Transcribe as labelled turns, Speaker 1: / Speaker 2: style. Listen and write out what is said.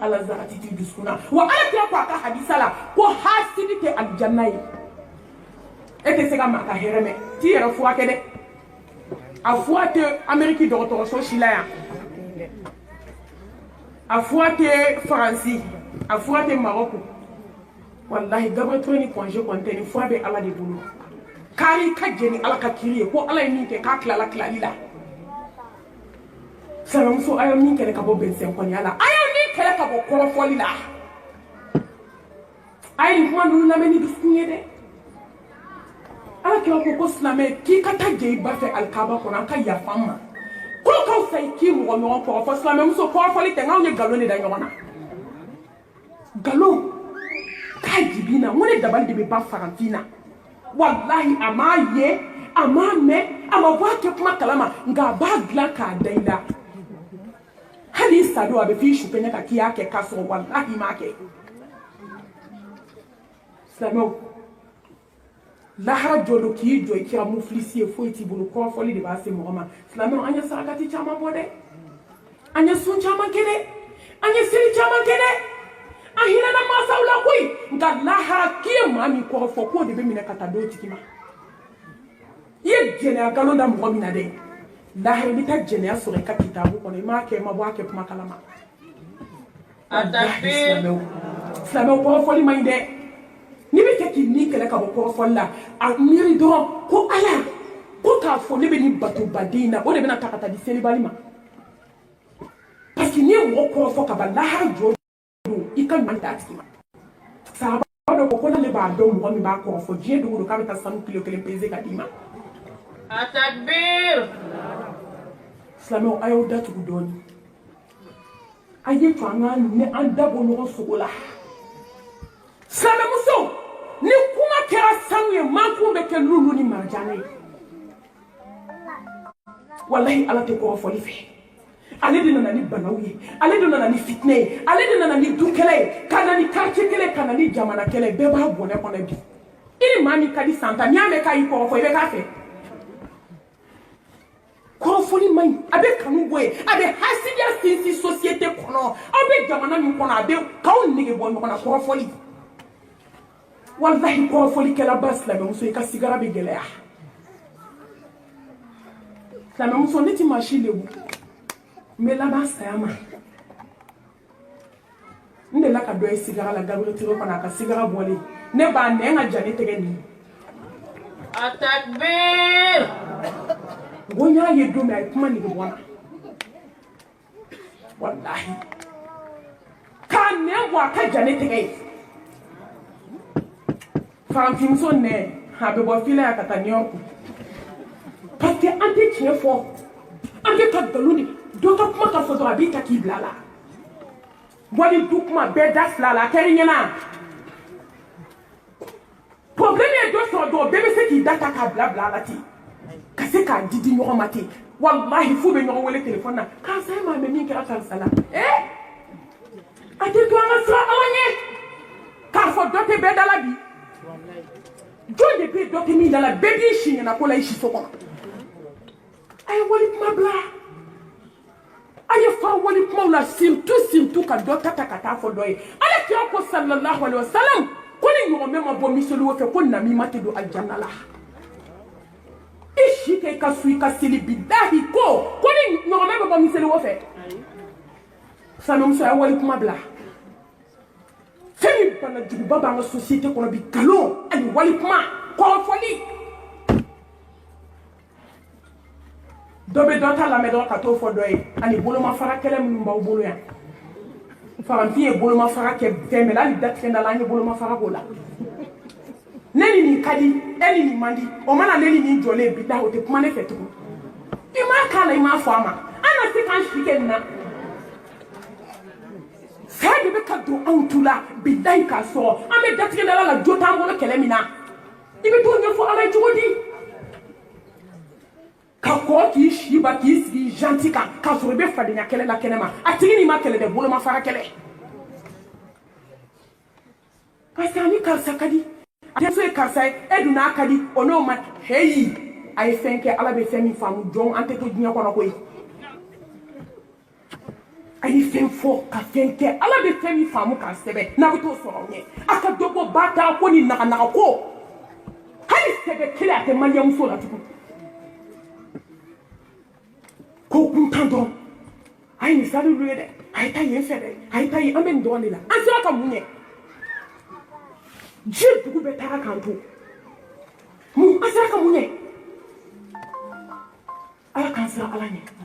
Speaker 1: ala zarati ti duskuna wa ala kira ko aka hadisa la ko hasidi te aljanna yi ete sega maka hereme ti yera fuwa kede a fuwa te ameriki dɔgɔtɔrɔso sila ya a fuwa te faransi a fuwa te maroko wallahi gabatoni congé konteni fuwa be ala de bulu kari ka jeni ala ka kiri ko ala yi min kɛ k'a tilala tilali la sanamuso a ye min kɛlɛ ka bɔ bɛnsɛnkɔniya la a ye min kɛlɛ ka bɔ kɔrɔfɔli la a ye nin kuma ninnu lamɛn ni dusukun ye dɛ ala kira ko silamɛ k'i ka taa jɛ i ba fɛ alikaba kɔnɔ an ka yafa n ma ko k'aw fɛ i k'i mɔgɔ ɲɔgɔn kɔrɔfɔ silamɛmuso kɔrɔfɔli tɛ nk'anw ye nkalon de da ɲɔgɔn na nkalon k'a jibi na n ko ne dabali de bɛ ban faranfin na wallahi a m'a ye a m'a mɛn a ma bɔ a kɛ kuma kalama nka a b'a dilan k'a da i la hali i sadon a bɛ f'i su kɛɲɛ kan k'i y'a kɛ k'a sɔrɔ wallahi i m'a kɛ silamɛw lahara jɔ don k'i jɔ i kɛra mufilisi ye foyi t'i bolo kɔrɔfɔli de b'a se mɔgɔ ma silamɛw an ye sarakati caman bɔ dɛ an ye sun caman kɛ dɛ an ye seli caman kɛ dɛ an hinɛna mansaw la koyi nka lahara k'i ye maa min kɔrɔfɔ k'o de bɛ minɛ ka taa d'o tigi ma i ye jɛnɛya nkalon da mɔgɔ min na dɛ lahara i bɛ taa jɛnɛya sɔrɔ i ka kitabu kɔnɔ i m'a kɛ i ma bɔ a kɛ kuma kalama silamɛw kɔrɔfɔli man ɲi dɛ n'i bɛ kɛ k'i ni kɛlɛ ka bɔ kɔrɔfɔli la a miiri dɔrɔn ko ala ko k'a fɔ ne bɛ nin batobaden na o de bɛna ta ka taa di selibali ma parce que n'i ye mɔgɔ kɔrɔfɔ ka ban lahara jɔ i ka ɲuman d'a tigi ma sahaba dɔ ko n'ale b'a dɔn mɔgɔ min b'a kɔrɔfɔ diɲɛ dogo don k'a bɛ taa sanu kilo 1 pese ka d'i ma
Speaker 2: Atakbir!
Speaker 1: silamɛw a y'aw datugu dɔɔni a ye to an da bɔ ɲɔgɔn sogo la silamɛmuso ni kuma kɛra sanu ye mankun bɛ kɛ lulu ni marajana ye wallahi ala tɛ kɔrɔfɔli fɛ ale de nana ni banaw ye ale de nana ni fitinɛ ye ale de nana ni du kɛlɛ ye ka na ni quartier kɛlɛ ka na ni jamana kɛlɛ bɛɛ b'a bɔnɛ kɔnɔ bi i ni maa min ka di san tan n'i y'a mɛn k'a y'i kɔrɔfɔ i bɛ k'a fɛ kɔrɔfɔli man ɲi a bɛ kanu bɔ yen a bɛ hasidiya sinsin société kɔnɔ aw bɛ jamana min kɔnɔ a bɛ k'aw nege bɔ ɲɔgɔn na kɔrɔfɔli wallahi kɔrɔfɔlikɛla ba silamɛmuso i ka sigara bɛ gɛlɛya silamɛmuso ne ti maa si lebu n bɛ laban saya ma n delila ka dɔ ye sigara la Gabriel Touré kɔnɔ a ka sigara bɔlen ne b'a nɛn ka ja ne tɛgɛ nin
Speaker 2: Atakbir!
Speaker 1: n ko n y'a ye don min a ye kuma nege bɔ n na wallahi k'a nɛn bɔ a ka ja ne tɛgɛ ye farafinmuso nɛn a bɛ bɔ fila ya ka taa New York parce que an tɛ tiɲɛ fɔ an tɛ ka nkalon de dɔ ka kuma ka fɔ dɔrɔn a b'i ta k'i bila a la wali du kuma bɛɛ da fila la a kɛra i ɲɛna problème ye dɔ sɔrɔ dɔrɔn bɛɛ bɛ se k'i da ta k'a bila a la ten ka se k'a di ɲɔgɔn ma ten wallahi f'u bɛ ɲɔgɔn wele téléphone na karisa e m'a mɛn min kɛra karisa la a tɛ to an ka siran ala ɲɛ k'a fɔ dɔ tɛ bɛɛ da la bi jɔn de bɛ yen dɔ tɛ min da la bɛɛ b'i si ɲɛna ko la i si so kɔnɔ a ye wali kuma bila a ye fa wali kumaw la surtout ka dɔ ta ka taa fɔ dɔ ye ala kira ko sallallahu alaihi wasallam ko ni ɲɔgɔnmɛ ma bɔ miseliw fɛ ko namima tɛ don aljanna la i si kɛ i ka su i ka seli bilahi ko ni ɲɔgɔnmɛ bɛ bɔ miseliw fɛ silamɛmuso a ye wali kuma bila fɛn min banajuguba b'an ka société kɔnɔ bi nkalon ani wali kuma kɔrɔfɔli dɔ bɛ dɔ ta lamɛn dɔrɔn ka t'o fɔ dɔ ye ani bolomafara kɛlɛ minnu b'aw bolo yan faranfin ye bolomafara kɛ fɛn bɛɛ la hali datigɛnda la an ye bolomafara k'o la ne ni nin ka di e ni nin man di o mana ne ni nin jɔlen bilahi o tɛ kuma ne fɛ tugun i m'a k'a la i m'a fɔ a ma an na se k'an si kɛ nin na fɛn de bɛ ka don anw tu la bilahi k'a sɔrɔ an bɛ datigɛndala la jo t'an bolo kɛlɛ min na i bɛ t'o ɲɛfɔ ala ye cogo di ka kɔn k'i si ba k'i sigi janti kan k'a sɔrɔ i bɛ fadenya kɛlɛ la kɛnɛma a tigi n'i ma kɛlɛ dɛ bolomafara kɛlɛ parce que ani karisa ka di a denmuso ye karisa ye e dun n'a ka di o n'o ma heyi a ye fɛn kɛ ala bɛ fɛn min faamu jɔn an tɛ to diɲɛ kɔnɔ koyi a ye fɛn fɔ ka fɛn kɛ ala bɛ fɛn min faamu k'a sɛbɛn n'a bɛ t'o sɔrɔ ɲɛ a ka dɔ bɔ ba ta ko ni naganaga ko hali sɛbɛ kelen a tɛ mariyamuso la tugun ko kuntan dɔrɔn a ye misali lu ye dɛ a ye taa yen fɛ dɛ a ye taa yen an bɛ nin dɔrɔn de la an sera ka mun kɛ diɲɛ dugu bɛɛ taara k'an to mun an sera ka mun kɛ ala k'an sera ala ɲɛ